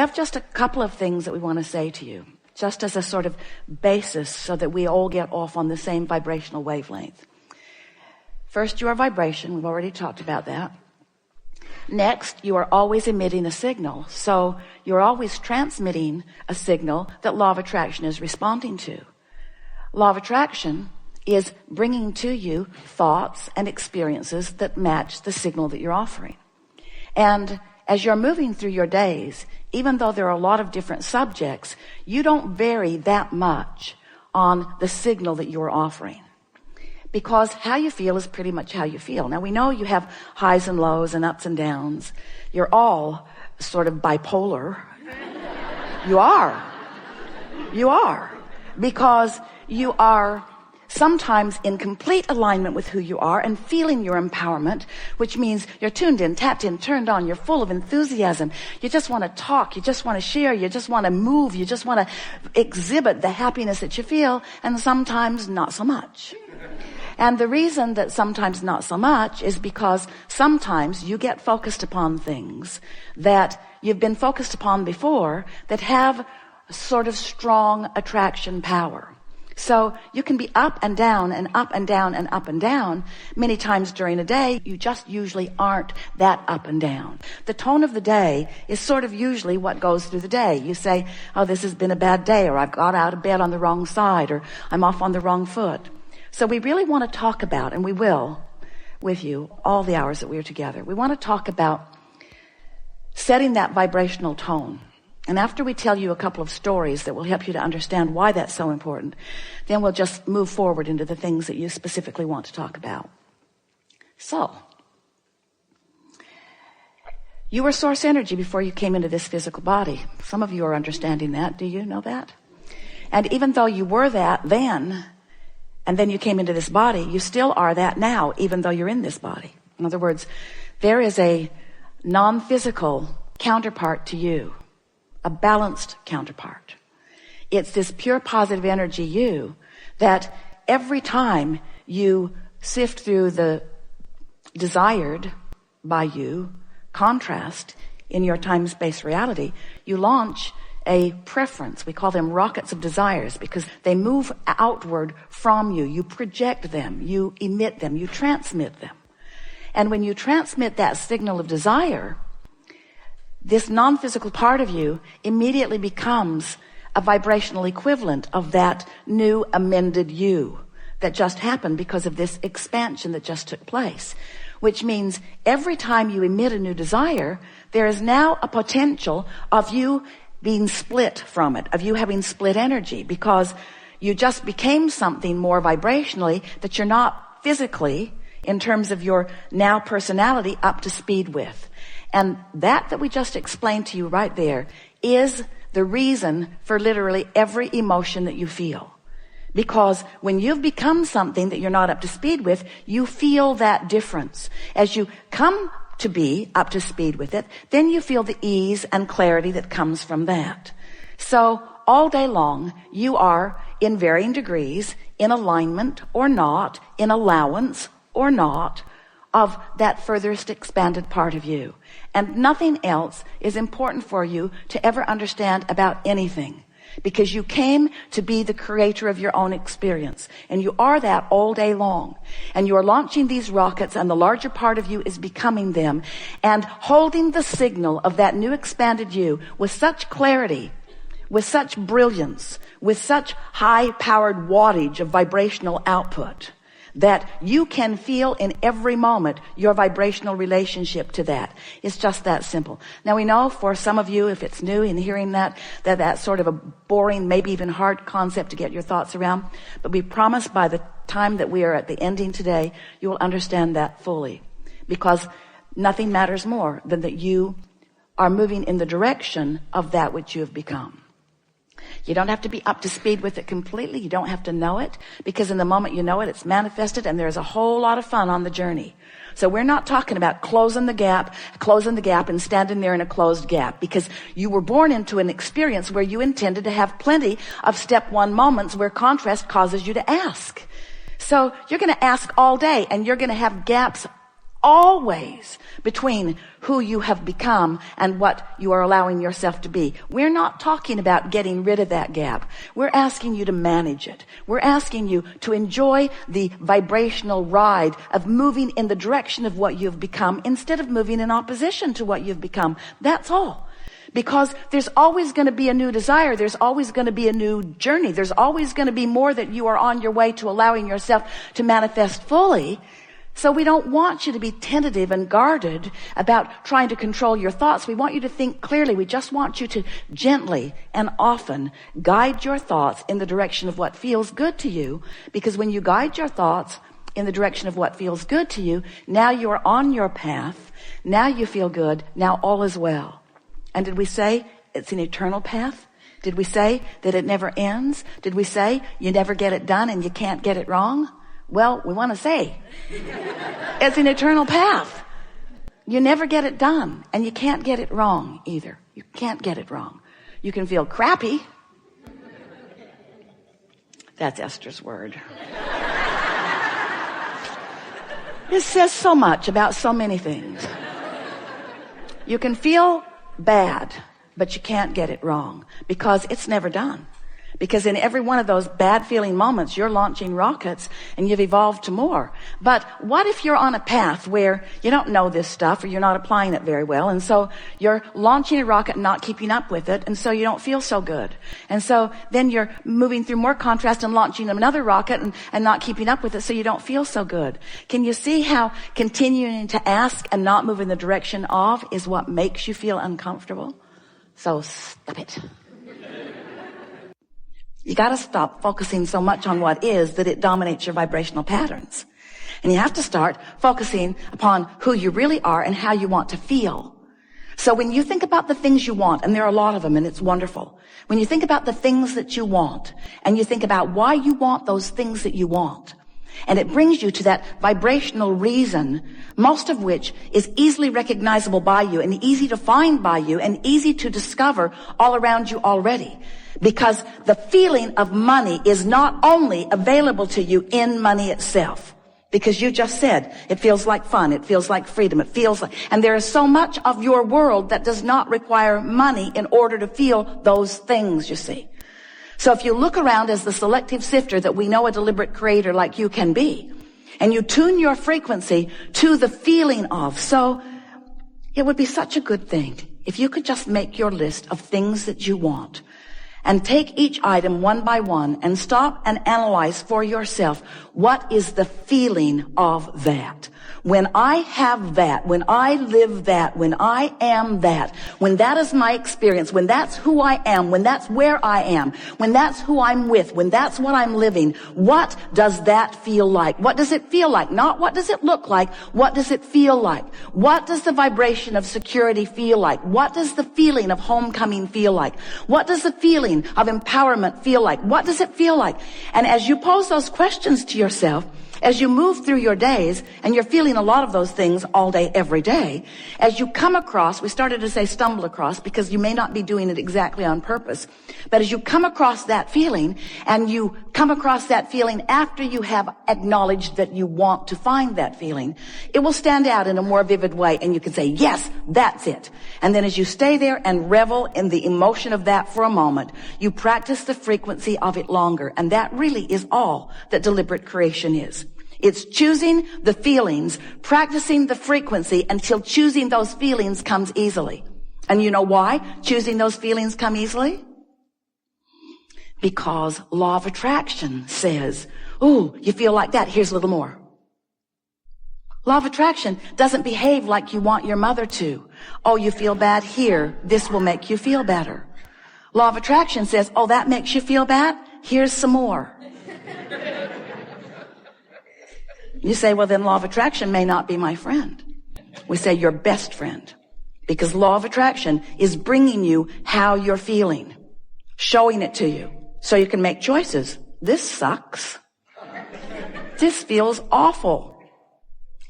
have just a couple of things that we want to say to you, just as a sort of basis so that we all get off on the same vibrational wavelength. First, you are vibration. We've already talked about that. Next, you are always emitting a signal. So you're always transmitting a signal that law of attraction is responding to. Law of attraction is bringing to you thoughts and experiences that match the signal that you're offering. And as you're moving through your days, even though there are a lot of different subjects, you don't vary that much on the signal that you're offering. Because how you feel is pretty much how you feel. Now we know you have highs and lows and ups and downs. You're all sort of bipolar. You are. You are. Because you are sometimes in complete alignment with who you are and feeling your empowerment, which means you're tuned in, tapped in, turned on, you're full of enthusiasm. You just want to talk, you just want to share, you just want to move, you just want to exhibit the happiness that you feel, and sometimes not so much. And the reason that sometimes not so much is because sometimes you get focused upon things that you've been focused upon before that have sort of strong attraction power. So you can be up and down and up and down and up and down many times during a day. You just usually aren't that up and down. The tone of the day is sort of usually what goes through the day. You say, oh, this has been a bad day, or I've got out of bed on the wrong side, or I'm off on the wrong foot. So we really want to talk about, and we will with you all the hours that we're together, we want to talk about setting that vibrational tone. And after we tell you a couple of stories that will help you to understand why that's so important, then we'll just move forward into the things that you specifically want to talk about. So, you were source energy before you came into this physical body. Some of you are understanding that. Do you know that? And even though you were that then, and then you came into this body, you still are that now, even though you're in this body. In other words, there is a non-physical counterpart to you. A balanced counterpart. It's this pure positive energy you that every time you sift through the desired by you contrast in your time-space reality, you launch a preference. We call them rockets of desires because they move outward from you. You project them, you emit them, you transmit them. And when you transmit that signal of desire, this non-physical part of you immediately becomes a vibrational equivalent of that new amended you that just happened because of this expansion that just took place. Which means every time you emit a new desire, there is now a potential of you being split from it, of you having split energy, because you just became something more vibrationally that you're not physically, in terms of your now personality, up to speed with. And that we just explained to you right there is the reason for literally every emotion that you feel. Because when you've become something that you're not up to speed with, you feel that difference. As you come to be up to speed with it, then you feel the ease and clarity that comes from that. So all day long, you are in varying degrees in alignment or not, in allowance or not, of that furthest expanded part of you. And nothing else is important for you to ever understand about anything, because you came to be the creator of your own experience, and you are that all day long. And you are launching these rockets, and the larger part of you is becoming them and holding the signal of that new expanded you with such clarity, with such brilliance, with such high-powered wattage of vibrational output, that you can feel in every moment your vibrational relationship to that. It's just that simple. Now we know for some of you, if it's new in hearing that's sort of a boring, maybe even hard concept to get your thoughts around. But we promise by the time that we are at the ending today, you will understand that fully. Because nothing matters more than that you are moving in the direction of that which you have become. You don't have to be up to speed with it completely. You don't have to know it, because in the moment you know it, it's manifested, and there's a whole lot of fun on the journey. So we're not talking about closing the gap and standing there in a closed gap, because you were born into an experience where you intended to have plenty of step one moments where contrast causes you to ask. So you're going to ask all day, and you're going to have gaps always between who you have become and what you are allowing yourself to be. We're not talking about getting rid of that gap. We're asking you to manage it. We're asking you to enjoy the vibrational ride of moving in the direction of what you've become instead of moving in opposition to what you've become. That's all. Because there's always going to be a new desire. There's always going to be a new journey. There's always going to be more that you are on your way to allowing yourself to manifest fully. So we don't want you to be tentative and guarded about trying to control your thoughts. We want you to think clearly. We just want you to gently and often guide your thoughts in the direction of what feels good to you. Because when you guide your thoughts in the direction of what feels good to you, now you're on your path. Now you feel good. Now all is well. And did we say it's an eternal path? Did we say that it never ends? Did we say you never get it done and you can't get it wrong? Well, we want to say it's an eternal path. You never get it done and you can't get it wrong either. You can't get it wrong. You can feel crappy. That's Esther's word. This says so much about so many things. You can feel bad, but you can't get it wrong because it's never done. Because in every one of those bad feeling moments, you're launching rockets and you've evolved to more. But what if you're on a path where you don't know this stuff or you're not applying it very well, and so you're launching a rocket and not keeping up with it, and so you don't feel so good. And so then you're moving through more contrast and launching another rocket and not keeping up with it, so you don't feel so good. Can you see how continuing to ask and not move in the direction of is what makes you feel uncomfortable? So stop it. You got to stop focusing so much on what is that it dominates your vibrational patterns. And you have to start focusing upon who you really are and how you want to feel. So when you think about the things you want, and there are a lot of them and it's wonderful. When you think about the things that you want and you think about why you want those things that you want, and it brings you to that vibrational reason, most of which is easily recognizable by you and easy to find by you and easy to discover all around you already. Because the feeling of money is not only available to you in money itself. Because you just said, it feels like fun, it feels like freedom, it feels like, and there is so much of your world that does not require money in order to feel those things, you see. So if you look around as the selective sifter that we know a deliberate creator like you can be, and you tune your frequency to the feeling of, so it would be such a good thing if you could just make your list of things that you want and take each item one by one and stop and analyze for yourself, what is the feeling of that? When I have that, when I live that, when I am that, when that is my experience, when that's who I am, when that's where I am, when that's who I'm with, when that's what I'm living, what does that feel like? What does it feel like? Not what does it look like? What does it feel like? What does the vibration of security feel like? What does the feeling of homecoming feel like? What does the feeling of empowerment feel like? What does it feel like? And as you pose those questions to yourself, as you move through your days, and you're feeling a lot of those things all day, every day, as you come across, we started to say stumble across because you may not be doing it exactly on purpose, but as you come across that feeling, and you come across that feeling after you have acknowledged that you want to find that feeling, it will stand out in a more vivid way, and you can say, yes, that's it. And then as you stay there and revel in the emotion of that for a moment, you practice the frequency of it longer, and that really is all that deliberate creation is. It's choosing the feelings, practicing the frequency until choosing those feelings comes easily. And you know why choosing those feelings come easily? Because law of attraction says, ooh, you feel like that, here's a little more. Law of attraction doesn't behave like you want your mother to. Oh, you feel bad here, this will make you feel better. Law of attraction says, oh, that makes you feel bad, here's some more. You say, well, then law of attraction may not be my friend. We say your best friend, because law of attraction is bringing you how you're feeling, showing it to you so you can make choices. This sucks. This feels awful.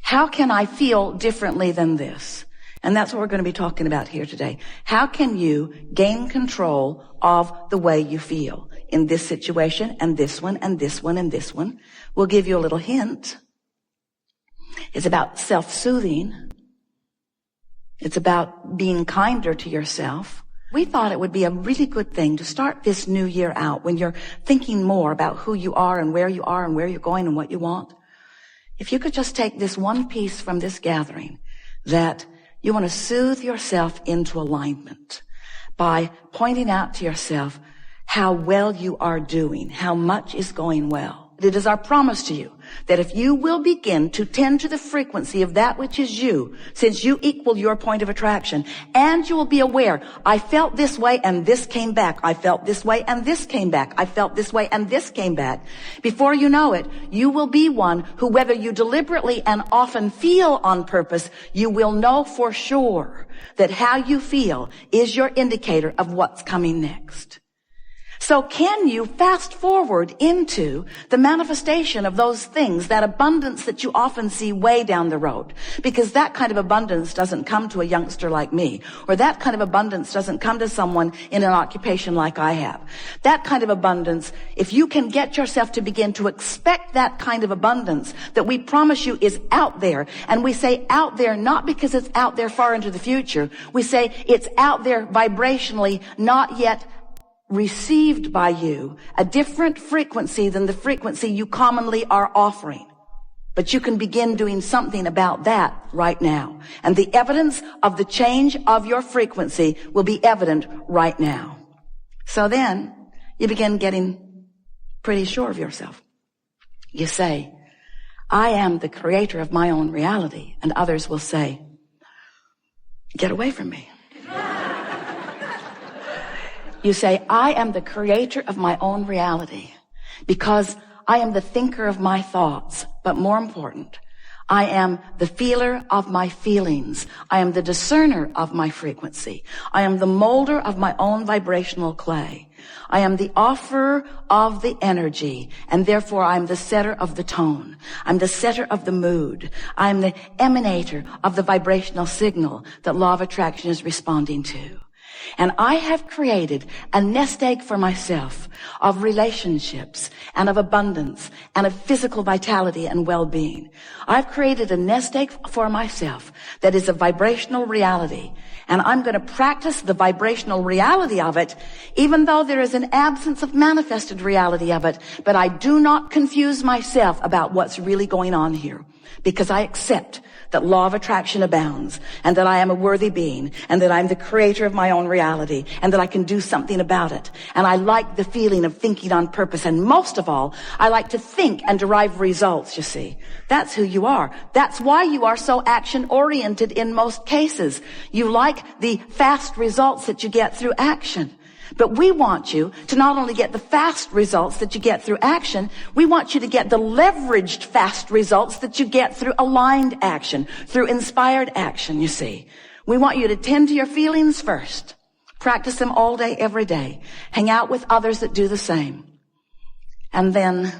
How can I feel differently than this? And that's what we're going to be talking about here today. How can you gain control of the way you feel in this situation and this one and this one and this one? We'll give you a little hint. It's about self-soothing. It's about being kinder to yourself. We thought it would be a really good thing to start this new year out when you're thinking more about who you are and where you're going and what you want. If you could just take this one piece from this gathering, that you want to soothe yourself into alignment by pointing out to yourself how well you are doing, how much is going well. It is our promise to you that if you will begin to tend to the frequency of that which is you, since you equal your point of attraction, and you will be aware, I felt this way and this came back. I felt this way and this came back. I felt this way and this came back. Before you know it, you will be one who, whether you deliberately and often feel on purpose, you will know for sure that how you feel is your indicator of what's coming next. So can you fast forward into the manifestation of those things, that abundance that you often see way down the road? Because that kind of abundance doesn't come to a youngster like me, or that kind of abundance doesn't come to someone in an occupation like I have. That kind of abundance, if you can get yourself to begin to expect that kind of abundance that we promise you is out there, and we say out there not because it's out there far into the future, we say it's out there vibrationally, not yet received by you, a different frequency than the frequency you commonly are offering. But you can begin doing something about that right now. And the evidence of the change of your frequency will be evident right now. So then you begin getting pretty sure of yourself. You say, I am the creator of my own reality. And others will say, get away from me. You say, I am the creator of my own reality because I am the thinker of my thoughts. But more important, I am the feeler of my feelings. I am the discerner of my frequency. I am the molder of my own vibrational clay. I am the offerer of the energy, and therefore I am the setter of the tone. I'm the setter of the mood. I am the emanator of the vibrational signal that law of attraction is responding to. And I have created a nest egg for myself of relationships and of abundance and of physical vitality and well-being. I've created a nest egg for myself that is a vibrational reality. And I'm going to practice the vibrational reality of it, even though there is an absence of manifested reality of it. But I do not confuse myself about what's really going on here, because I accept that law of attraction abounds, and that I am a worthy being, and that I'm the creator of my own reality, and that I can do something about it. And I like the feeling of thinking on purpose. And most of all, I like to think and derive results, you see. That's who you are. That's why you are so action-oriented in most cases. You like the fast results that you get through action. But we want you to not only get the fast results that you get through action, we want you to get the leveraged fast results that you get through aligned action, through inspired action, you see. We want you to tend to your feelings first. Practice them all day, every day. Hang out with others that do the same. And then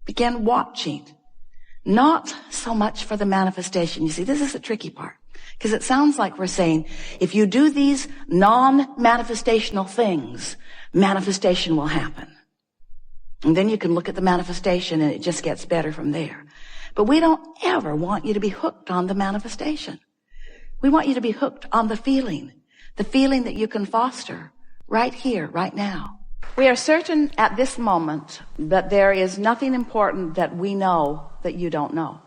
begin watching. Not so much for the manifestation. You see, this is the tricky part. Because it sounds like we're saying, if you do these non-manifestational things, manifestation will happen. And then you can look at the manifestation and it just gets better from there. But we don't ever want you to be hooked on the manifestation. We want you to be hooked on the feeling that you can foster right here, right now. We are certain at this moment that there is nothing important that we know that you don't know.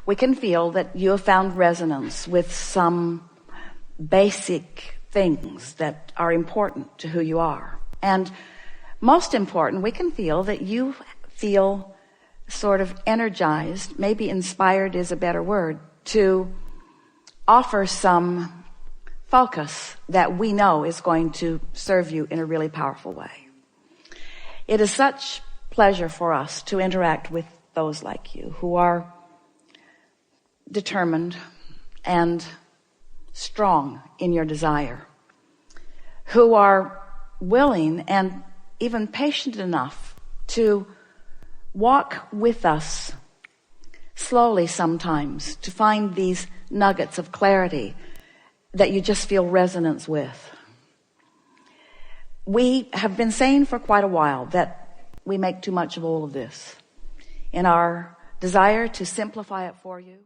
We can feel that you have found resonance with some basic things that are important to who you are. And most important, we can feel that you feel sort of energized, maybe inspired is a better word, to offer some focus that we know is going to serve you in a really powerful way. It is such pleasure for us to interact with those like you who are determined and strong in your desire, who are willing and even patient enough to walk with us slowly sometimes to find these nuggets of clarity that you just feel resonance with. We have been saying for quite a while that we make too much of all of this in our desire to simplify it for you.